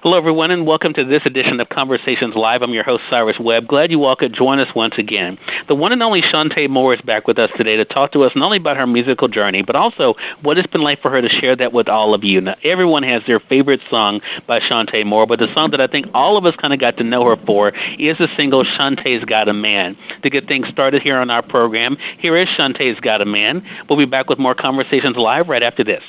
Hello, everyone, and welcome to this edition of Conversations Live. I'm your host, Cyrus Webb. Glad you all could join us once again. The one and only Chante Moore is back with us today to talk to us not only about her musical journey, but also what it's been like for her to share that with all of you. Now, everyone has their favorite song by Chante Moore, but the song that I think all of us kind of got to know her for is the single Chante's Got a Man. To get things started here on our program, here is Chante's Got a Man. We'll be back with more Conversations Live right after this.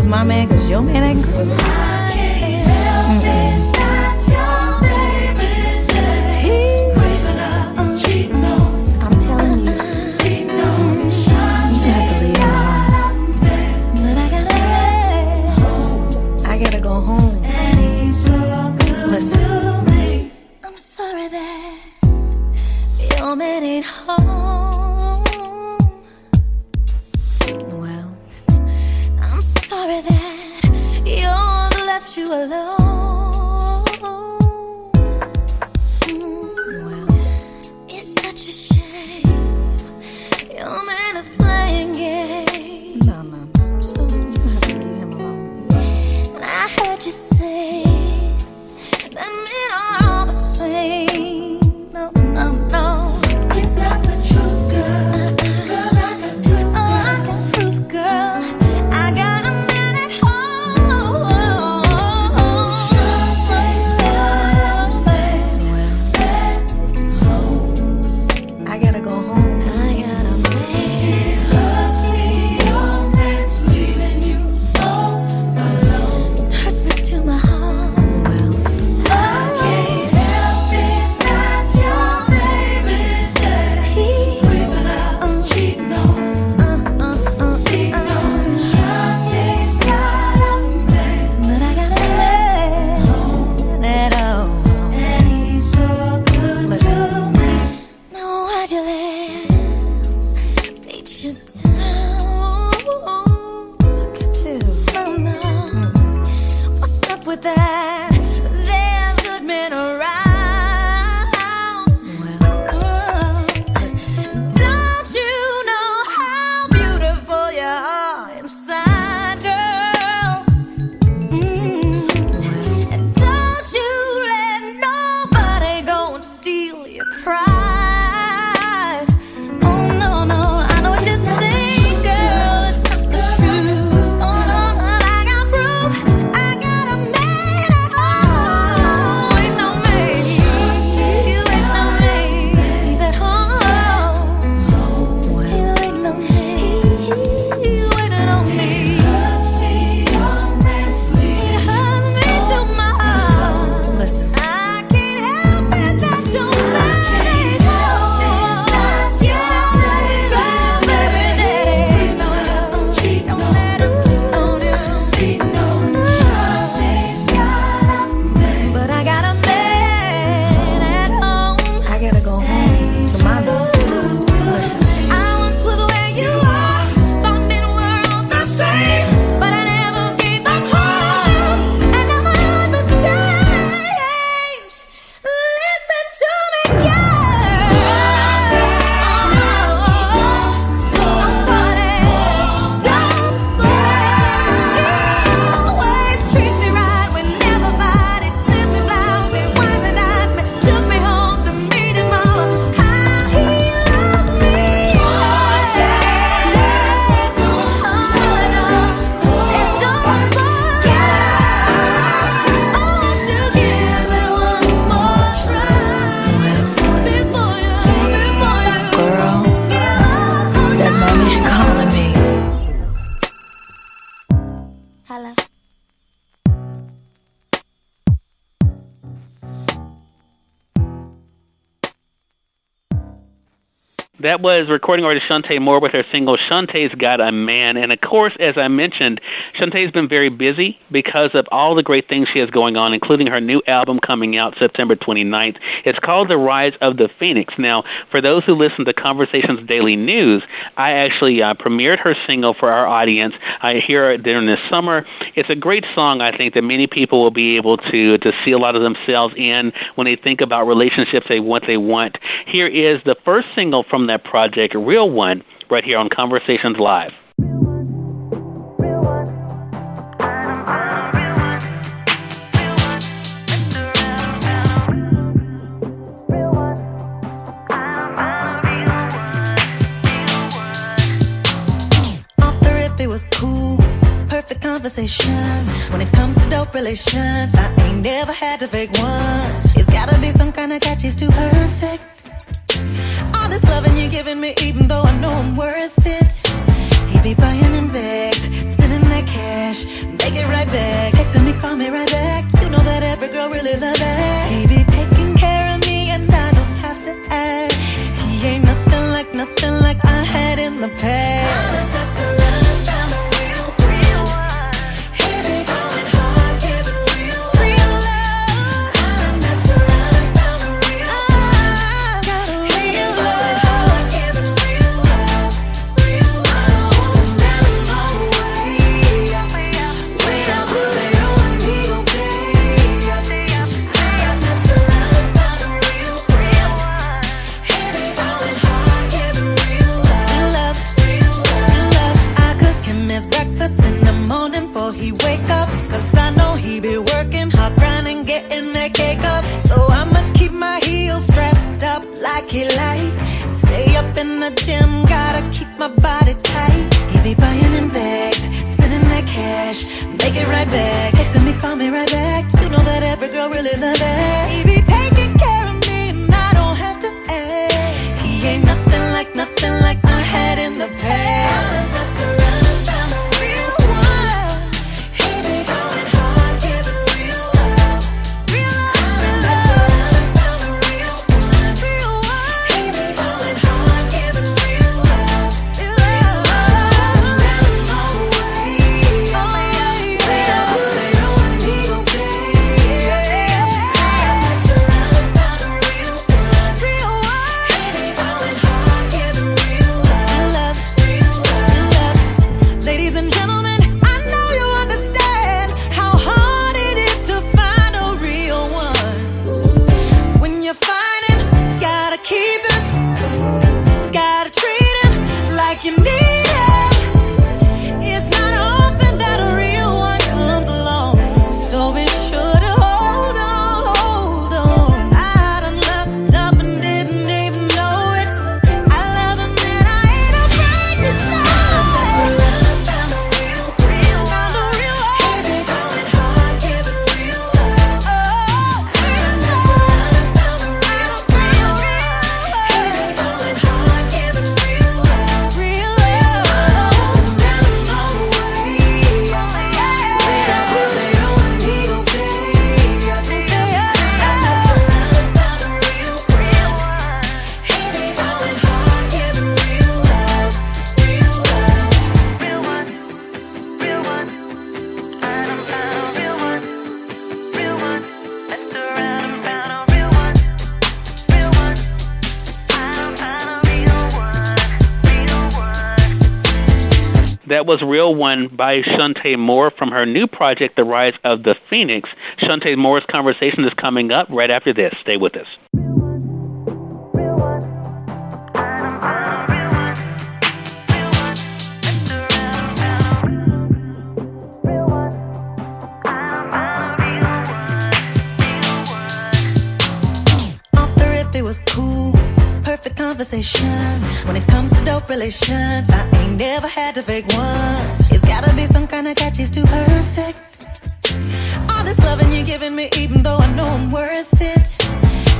My man, cause your man ain't crazy. I'm telling you, you have to leave him alone. I gotta go home. Listen, I'm sorry that your man ain't home. Sorry that yours left you alone. Well, it's such a shame your man is playing games. No, so you have to leave him alone. And I heard you say that men are all the same. No, it's not the truth, girl. Cause I got proof, girl. I got proof, girl. I got a That was recording artist Chante Moore with her single Chante's Got a Man. And of course, as I mentioned, Chante's been very busy because of all the great things she has going on, including her new album coming out September 29th. It's called The Rise of the Phoenix. Now, for those who listen to Conversations Daily News, I actually premiered her single for our audience. I hear it during this summer. It's a great song, I think, that many people will be able to see a lot of themselves in when they think about relationships and what they want. Here is the first single from that project, Real One, right here on Conversations Live. Off the rip, it was cool. Perfect conversation. When it comes to dope relations, I ain't never had to fake one. It's gotta be some kind of catch, he's too perfect. All this loving you're giving me, even though I know I'm worth it. He be buying in bags, spending that cash, make it right back. Texting me, call me right back. You know that every girl really love that. He be taking care of me and I don't have to ask. He ain't nothing like I had in the past. Stay up in the gym, gotta keep my body tight. He be buying in bags, spending that cash, make it right back. Texting me, call me right back. You know that every girl really love that. He be taking care of me and I don't have to ask. He ain't nothing like I had in the past. That was Real One by Chante Moore from her new project, The Rise of the Phoenix. Chante Moore's conversation is coming up right after this. Stay with us. Off the rip, it was cool. Perfect conversation. When it comes to dope relations, I ain't never had to fake one. It's gotta be some kind of catch, he's too perfect. All this loving you're giving me, even though I know I'm worth it.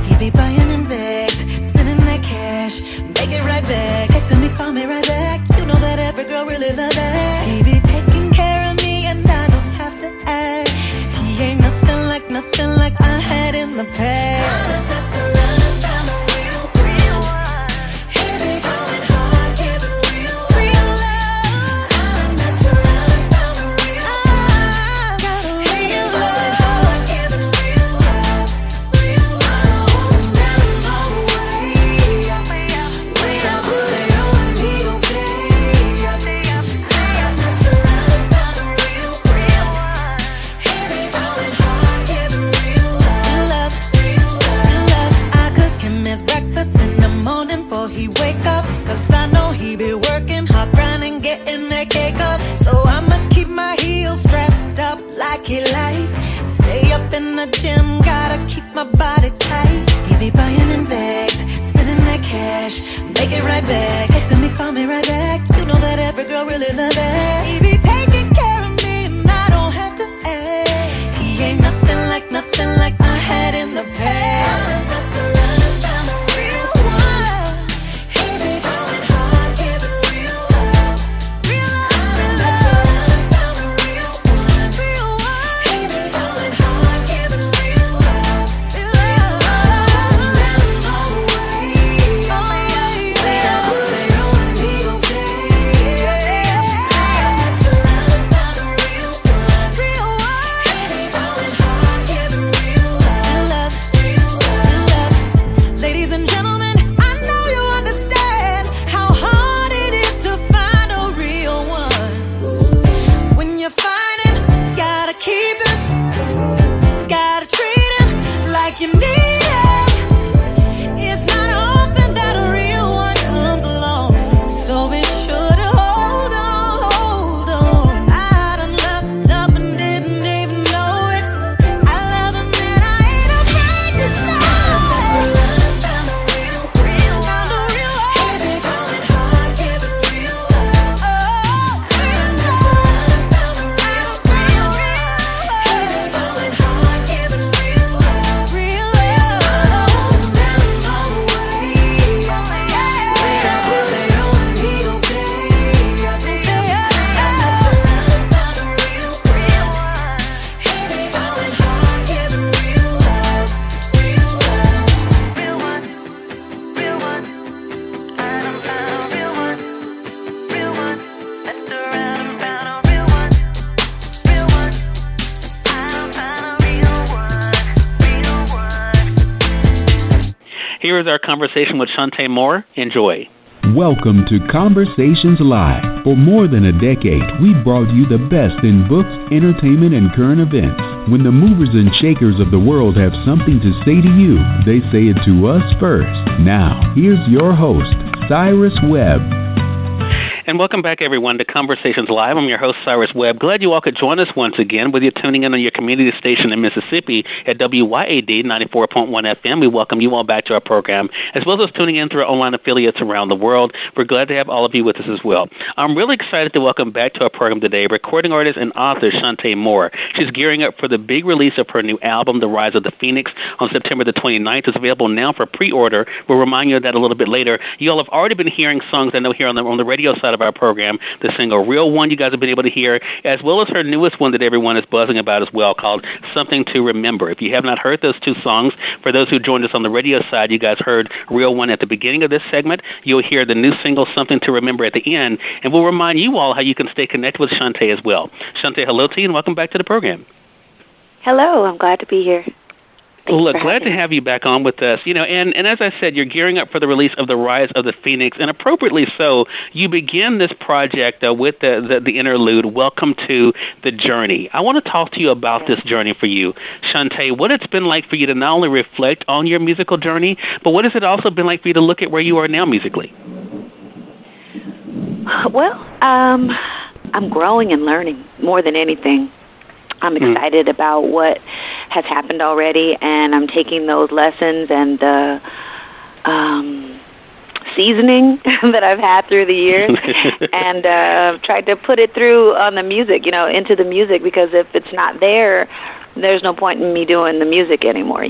He be buying in bags, spending that cash, make it right back. Texting me, call me right back. You know that every girl really love that. He be taking care of me and I don't have to ask. He ain't nothing like I had in the past. here is our conversation with Chante Moore. Enjoy. Welcome to Conversations Live. For more than a decade, we've brought you the best in books, entertainment, and current events. When the movers and shakers of the world have something to say to you, they say it to us first. Now, here's your host, Cyrus Webb. And welcome back, everyone, to Conversations Live. I'm your host, Cyrus Webb. Glad you all could join us once again, whether you're tuning in on your community station in Mississippi at WYAD 94.1 FM. We welcome you all back to our program, as well as tuning in through our online affiliates around the world. We're glad to have all of you with us as well. I'm really excited to welcome back to our program today recording artist and author Chante Moore. She's gearing up for the big release of her new album, The Rise of the Phoenix, on September the 29th. It's available now for pre-order. We'll remind you of that a little bit later. You all have already been hearing songs, I know, here on the radio side of our program. The single Real One you guys have been able to hear, as well as her newest one that everyone is buzzing about as well, called Something to Remember. If you have not heard those two songs, for those who joined us on the radio side, you guys heard Real One at the beginning of this segment. You'll hear the new single Something to Remember at the end, and we'll remind you all how you can stay connected with Chante as well. Chante, hello to you, and welcome back to the program. Hello, I'm glad to be here. Well, look, glad to have you back on with us. And as I said, you're gearing up for the release of The Rise of the Phoenix, and appropriately so, you begin this project with the interlude, Welcome to the Journey. I want to talk to you about this journey for you, Chante, what it's been like for you to not only reflect on your musical journey, but what has it also been like for you to look at where you are now musically? Well, I'm growing and learning more than anything. I'm excited about what has happened already, and I'm taking those lessons and the seasoning that I've had through the years and tried to put it through on the music, into the music, because if it's not there, there's no point in me doing the music anymore,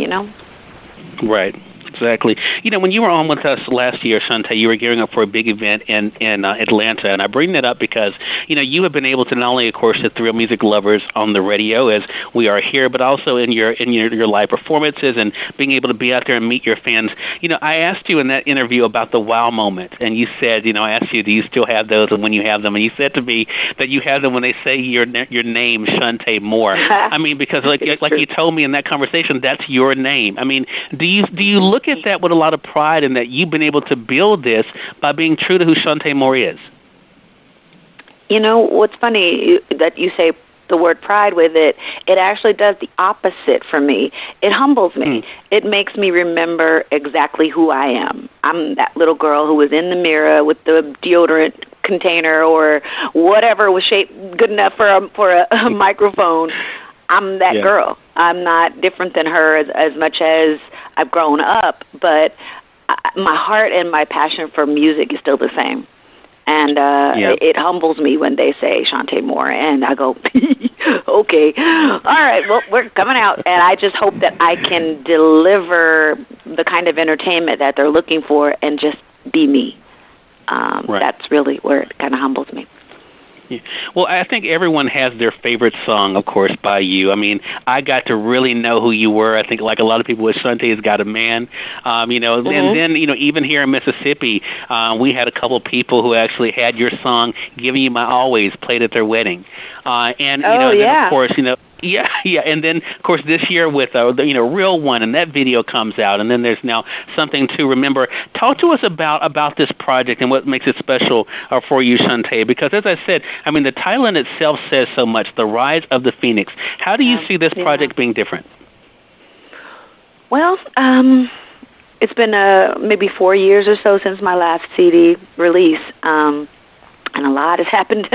Right. Exactly. When you were on with us last year, Chante, you were gearing up for a big event in Atlanta, and I bring that up because, you have been able to not only, of course, to thrill music lovers on the radio as we are here, but also in your live performances and being able to be out there and meet your fans. I asked you in that interview about the wow moment, and you said, I asked you, do you still have those, and when you have them, and you said to me that you have them when they say your name, Chante Moore. I mean, because like you told me in that conversation, that's your name. I mean, do you look at that with a lot of pride in that you've been able to build this by being true to who Chante Moore is? What's funny that you say the word pride with it, it actually does the opposite for me. It humbles me. It makes me remember exactly who I am. I'm that little girl who was in the mirror with the deodorant container or whatever was shaped good enough for a microphone. I'm that girl. I'm not different than her as much as I've grown up, but my heart and my passion for music is still the same. And it humbles me when they say Chante Moore, and I go, okay, all right, well, we're coming out. And I just hope that I can deliver the kind of entertainment that they're looking for and just be me. That's really where it kind of humbles me. Yeah. Well, I think everyone has their favorite song, of course, by you. I mean, I got to really know who you were. I think, like a lot of people with Chante's Got a Man, and then, even here in Mississippi, we had a couple people who actually had your song, Giving You My Always, played at their wedding. Then, of course, and then, of course, this year with, Real One, and that video comes out, and then there's now Something to Remember. Talk to us about this project and what makes it special for you, Chante, because as I said, I mean, the title in itself says so much, The Rise of the Phoenix. How do you see this project being different? Well, it's been maybe 4 years or so since my last CD release, and a lot has happened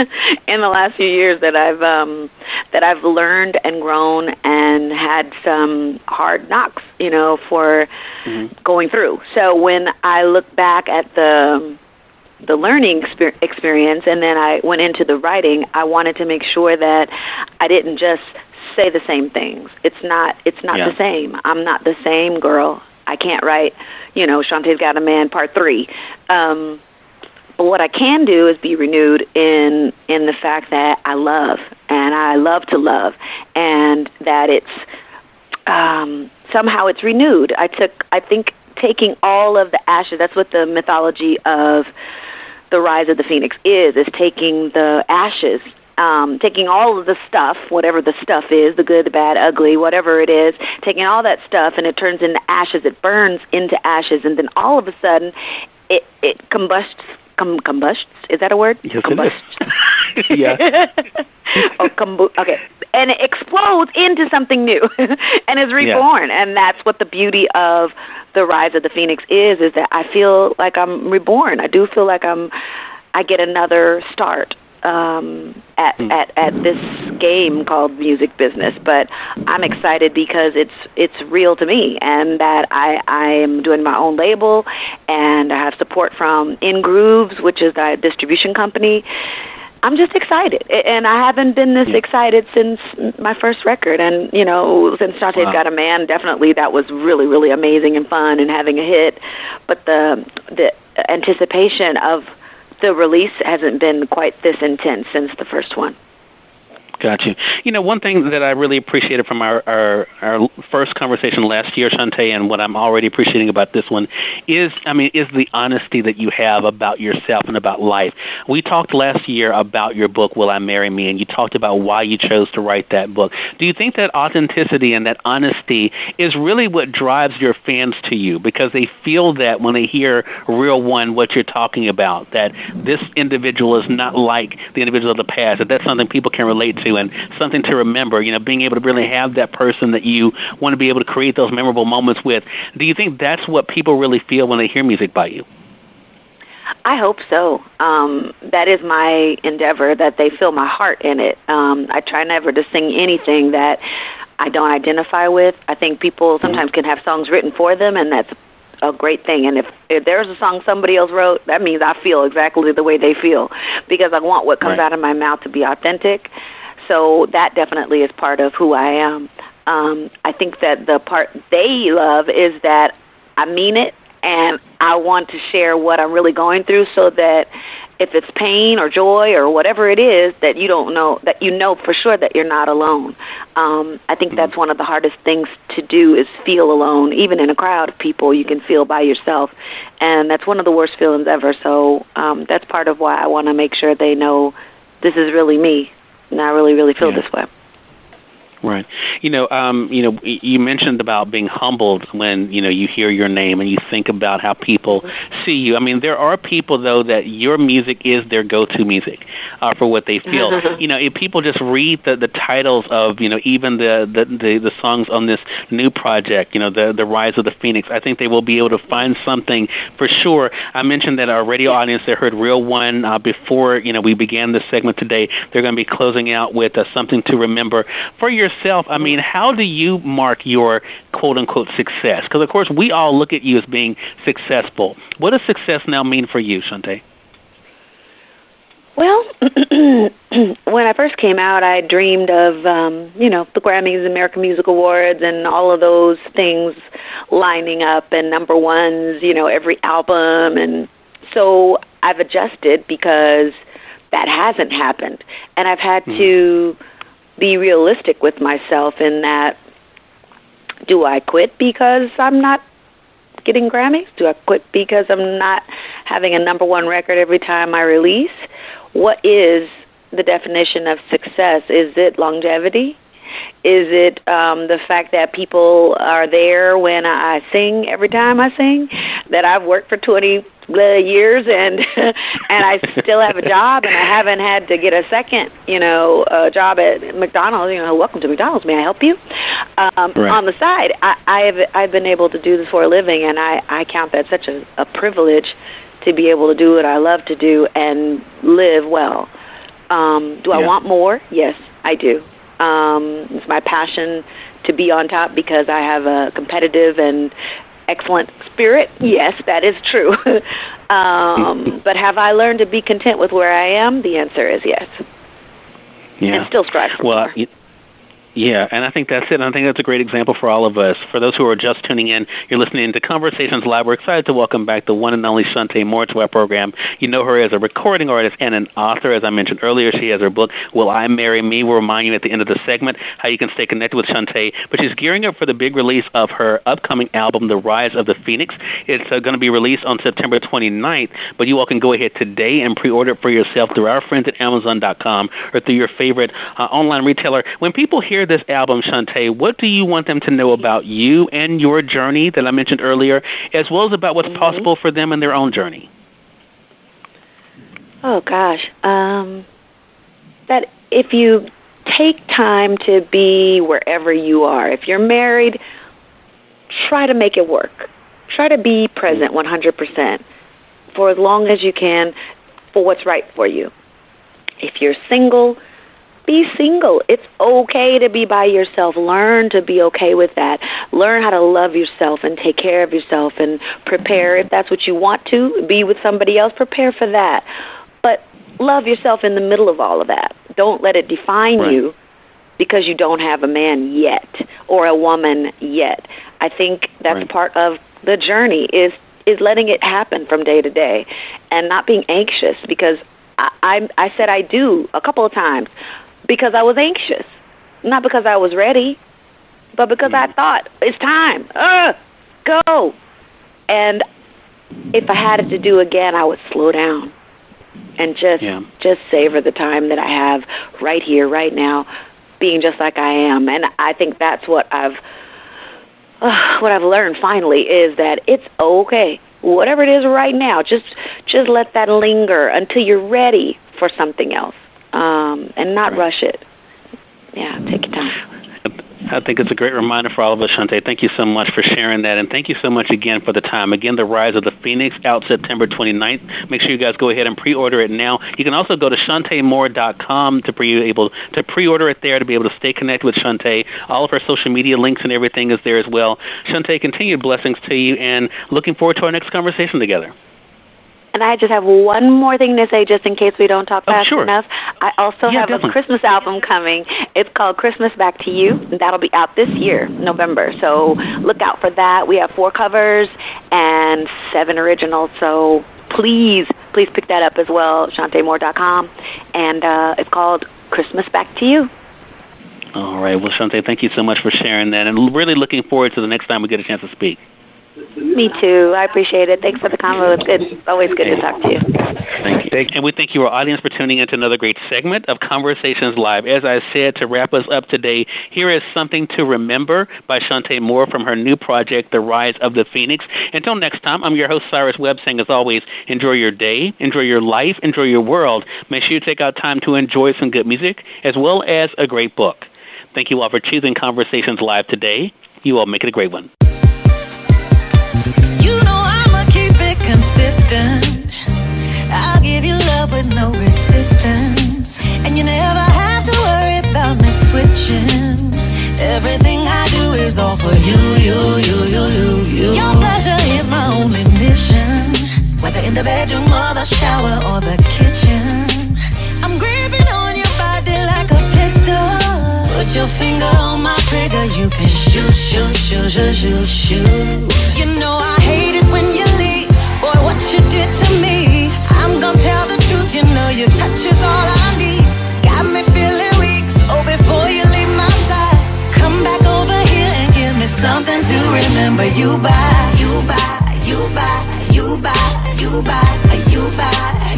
in the last few years that I've learned and grown and had some hard knocks, for going through. So when I look back at the learning experience, and then I went into the writing, I wanted to make sure that I didn't just say the same things. It's not the same. I'm not the same girl. I can't write, Chante's Got a Man Part 3. But what I can do is be renewed in the fact that I love, and I love to love, and that it's somehow it's renewed. I think taking all of the ashes, that's what the mythology of The Rise of the Phoenix is taking the ashes taking all of the stuff, whatever the stuff is, the good, the bad, ugly, whatever it is, taking all that stuff and it turns into ashes, it burns into ashes, and then all of a sudden it combusts. Combusts? Is that a word? Yes, combusts. It is. Yeah. Okay. And it explodes into something new and is reborn. Yeah. And that's what the beauty of the Rise of the Phoenix is that I feel like I'm reborn. I do feel like I get another start at this game called music business. But I'm excited because it's real to me, and that I am doing my own label, and I have support from In Grooves, which is the distribution company. I'm just excited, and I haven't been this excited since my first record, and since Chante's Got a Man, definitely that was really, really amazing and fun and having a hit. But the anticipation of the release hasn't been quite this intense since the first one. Got you. One thing that I really appreciated from our first conversation last year, Chante, and what I'm already appreciating about this one is the honesty that you have about yourself and about life. We talked last year about your book, Will I Marry Me, and you talked about why you chose to write that book. Do you think that authenticity and that honesty is really what drives your fans to you? Because they feel that when they hear Real One, what you're talking about, that this individual is not like the individual of the past, that that's something people can relate to and something to remember, being able to really have that person that you want to be able to create those memorable moments with. Do you think that's what people really feel when they hear music by you? I hope so. That is my endeavor, that they feel my heart in it. I try never to sing anything that I don't identify with. I think people sometimes can have songs written for them, and that's a great thing. And if there's a song somebody else wrote, that means I feel exactly the way they feel, because I want what comes out of my mouth to be authentic. So that definitely is part of who I am. I think that the part they love is that I mean it, and I want to share what I'm really going through, so that if it's pain or joy or whatever it is, that you know for sure that you're not alone. I think that's one of the hardest things to do, is feel alone. Even in a crowd of people, you can feel by yourself, and that's one of the worst feelings ever. So that's part of why I want to make sure they know this is really me. And I really, really feel this way. Right. You mentioned about being humbled when, you hear your name and you think about how people see you. There are people, though, that your music is their go-to music for what they feel. If people just read the titles of, even the songs on this new project, the Rise of the Phoenix, I think they will be able to find something for sure. I mentioned that our radio audience, they heard Real One before, we began this segment today. They're going to be closing out with Something to Remember. For yourself, how do you mark your quote-unquote success? Because, of course, we all look at you as being successful. What does success now mean for you, Chante? Well, when I first came out, I dreamed of, the Grammys, American Music Awards, and all of those things lining up, and number ones, every album. And so I've adjusted because that hasn't happened. And I've had to be realistic with myself in that, do I quit because I'm not getting Grammys? Do I quit because I'm not having a number one record every time I release? What is the definition of success? Is it longevity? Is it the fact that people are there when I sing every time I sing? That I've worked for 20 years and I still have a job, and I haven't had to get a second, job at McDonald's. Welcome to McDonald's. May I help you? On the side, I've been able to do this for a living, and I count that such a privilege to be able to do what I love to do and live well. Do I want more? Yes, I do. It's my passion to be on top because I have a competitive and excellent spirit. Yes, that is true. But have I learned to be content with where I am? The answer is yes. Yeah. And still strive for more. Yeah, and I think that's it. And I think that's a great example for all of us. For those who are just tuning in, you're listening to Conversations Live. We're excited to welcome back the one and only Chante Moore to our program. You know her as a recording artist and an author. As I mentioned earlier, she has her book, Will I Marry Me? We'll remind you at the end of the segment how you can stay connected with Chante. But she's gearing up for the big release of her upcoming album, The Rise of the Phoenix. It's going to be released on September 29th, but you all can go ahead today and pre-order it for yourself through our friends at Amazon.com or through your favorite online retailer. When people hear this album, Chante, what do you want them to know about you and your journey that I mentioned earlier, as well as about what's possible for them in their own journey? Oh, gosh. That if you take time to be wherever you are, if you're married, try to make it work. Try to be present 100% for as long as you can for what's right for you. If you're single, be single. It's okay to be by yourself. Learn to be okay with that. Learn how to love yourself and take care of yourself and prepare, if that's what you want to, be with somebody else, prepare for that. But love yourself in the middle of all of that. Don't let it define you because you don't have a man yet or a woman yet. I think that's part of the journey is letting it happen from day to day and not being anxious, because I said I do a couple of times because I was anxious, not because I was ready, but because I thought, it's time, go. And if I had it to do again, I would slow down and just savor the time that I have right here, right now, being just like I am. And I think that's what I've learned finally, is that it's okay. Whatever it is right now, just let that linger until you're ready for something else, and not rush it. Yeah, take your time. I think it's a great reminder for all of us, Chante. Thank you so much for sharing that, and thank you so much again for the time. Again, The Rise of the Phoenix, out September 29th. Make sure you guys go ahead and pre-order it now. You can also go to chantemore.com to be able to pre-order it there, to be able to stay connected with Chante. All of her social media links and everything is there as well. Chante, continued blessings to you, and looking forward to our next conversation together. And I just have one more thing to say, just in case we don't talk fast enough. I also have a Christmas album coming. It's called Christmas Back to You. And that'll be out this year, November. So look out for that. We have 4 covers and 7 originals. So please pick that up as well, chantemore.com. And it's called Christmas Back to You. All right. Well, Chante, thank you so much for sharing that. And really looking forward to the next time we get a chance to speak. Me too. I appreciate it. Thanks for the convo. It's good. It's always good to talk to you. Thank you. And we thank you, our audience, for tuning into another great segment of Conversations Live. As I said, to wrap us up today, here is Something to Remember by Chante Moore from her new project, The Rise of the Phoenix. Until next time, I'm your host, Cyrus Webb, saying, as always, enjoy your day, enjoy your life, enjoy your world. Make sure you take out time to enjoy some good music as well as a great book. Thank you all for choosing Conversations Live today. You all make it a great one. You know I'ma keep it consistent. I'll give you love with no resistance, and you never have to worry about me switching. Everything I do is all for you. Your pleasure is my only mission, whether in the bedroom or the shower or the kitchen. I'm gripping on your body like a pistol. Put your finger on my trigger, you can shoot. You know I hate it when you leave, boy, what you did to me. I'm gonna tell the truth, you know your touch is all I need. Got me feeling weak, so before you leave my side, come back over here and give me something to remember you by.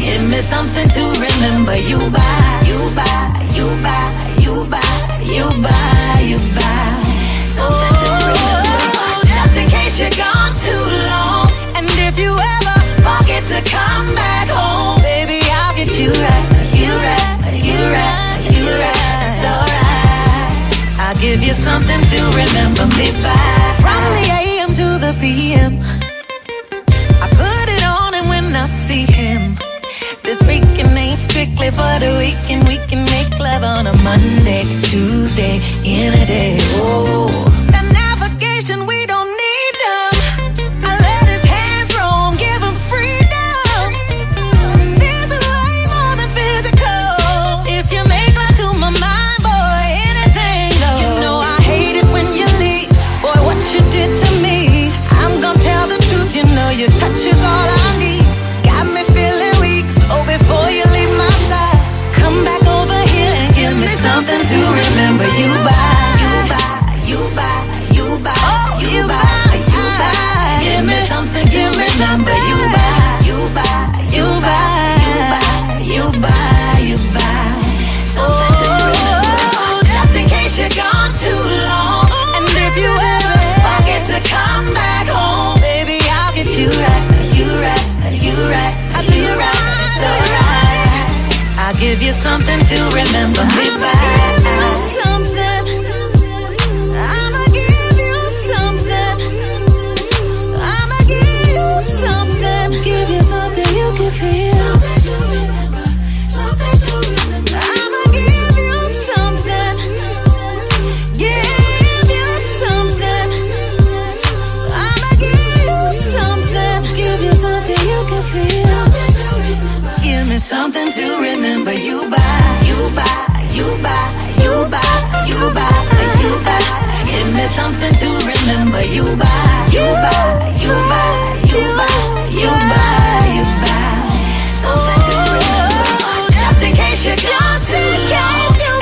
Give me something to remember you by. Something to remember, just in case you're gone too long. And if you ever forget to come back home, baby, I'll get you right. It's alright. I'll give you something to remember me by. From the AM to the PM, I put it on, and when I see him, this weekend ain't strictly for the weekend. We can make love on a Monday, Tuesday, in a day. Oh, that navigation, we don't need them. I let his hands roam, give him freedom. This is way more than physical. If you make love to my mind, boy, anything goes. You I'll give you something to remember me by. I'ma give you something. I'ma give you something. Give you something you can feel. Something to remember. I'ma give you something. Give you something. I'ma give you something. Give you something you can feel. Give me something to remember you by. You by, you by, you by, you by, you by. Give me something to remember you by. You by, you by, you by, you by, you by. Something to remember. Just in case you can't see.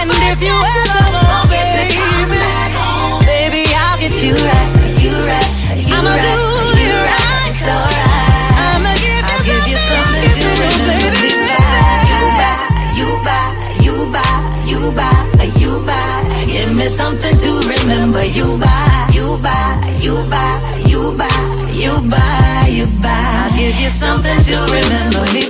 And if you ever want to come back home, baby, I'll get you right. You right. I'ma do you right. It's alright. I'ma give you something to remember me by. You by, you by, you by, you by. Give me something to remember you by. You by, you by, you by, you by, you by. I'll give you something to remember me